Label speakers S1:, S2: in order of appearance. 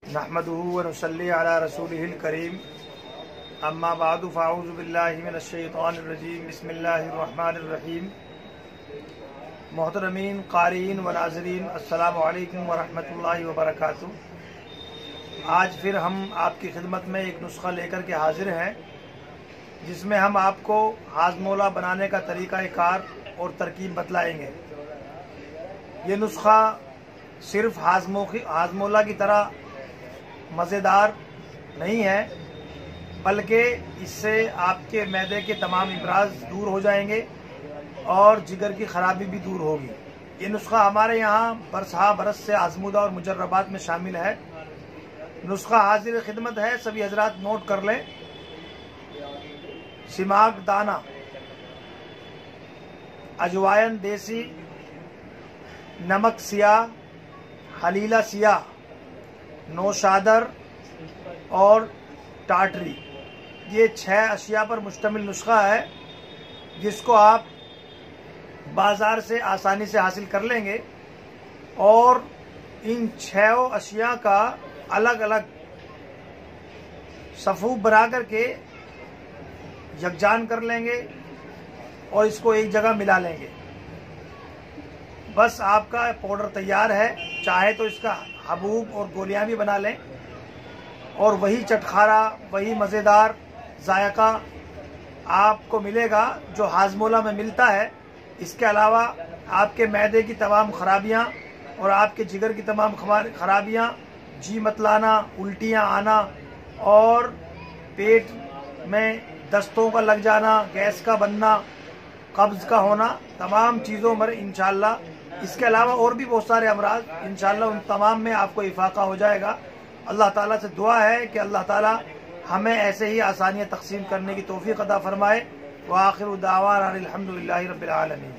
S1: नहमदुहु व नसल्ली अला रसूलिहिल करीम अम्मा बादु फ़अऊज़ु बिल्लाहि मिनश शैतानिर रजीम बिस्मिल्लाहिर रहमानिर रहीम। मोहतरमीन क़ारीन व नाज़रीन अस्सलामु अलैकुम व रहमतुल्लाहि व बरकातुहू। आज फिर हम आपकी खिदमत में एक नुस्खा लेकर के हाजिर हैं, जिसमें हम आपको हाजमोला बनाने का तरीक़ाकार और तरकीब बतलाएंगे। ये नुस्खा सिर्फ हाजमोला की तरह मज़ेदार नहीं है, बल्कि इससे आपके मैदे के तमाम इमराज दूर हो जाएंगे और जिगर की खराबी भी दूर होगी। ये नुस्खा हमारे यहाँ बरस से आजमूदा और मुजर्रबात में शामिल है। नुस्खा हाजिर खिदमत है, सभी हजरात नोट कर लें। सिमाग दाना, अजवाइन देसी, नमक सियाह, हलीला सियाह, नौशादर और टाटरी, ये 6 अशिया पर मुश्तमिल नुस्खा है, जिसको आप बाज़ार से आसानी से हासिल कर लेंगे। और इन 6 अशिया का अलग अलग सफ़ूफ बना करके यकजान कर लेंगे और इसको एक जगह मिला लेंगे। बस आपका पाउडर तैयार है। चाहे तो इसका हबूब और गोलियां भी बना लें और वही चटखारा, वही मज़ेदार जायका आपको मिलेगा जो हाजमोला में मिलता है। इसके अलावा आपके मैदे की तमाम खराबियां और आपके जिगर की तमाम खराबियां, जी मतलाना, उल्टियां आना और पेट में दस्तों का लग जाना, गैस का बनना, कब्ज़ का होना, तमाम चीज़ों पर इंशाअल्लाह, इसके अलावा और भी बहुत सारे अमराज, इंशाअल्लाह उन तमाम में आपको इफाका हो जाएगा। अल्लाह ताला से दुआ है कि अल्लाह ताला हमें ऐसे ही आसानियाँ तक़सीम करने की तौफ़ीक़ अता फ़रमाए। व आखिरु दावाना अनिल हम्दुलिल्लाहि रब्बिल आलमीन।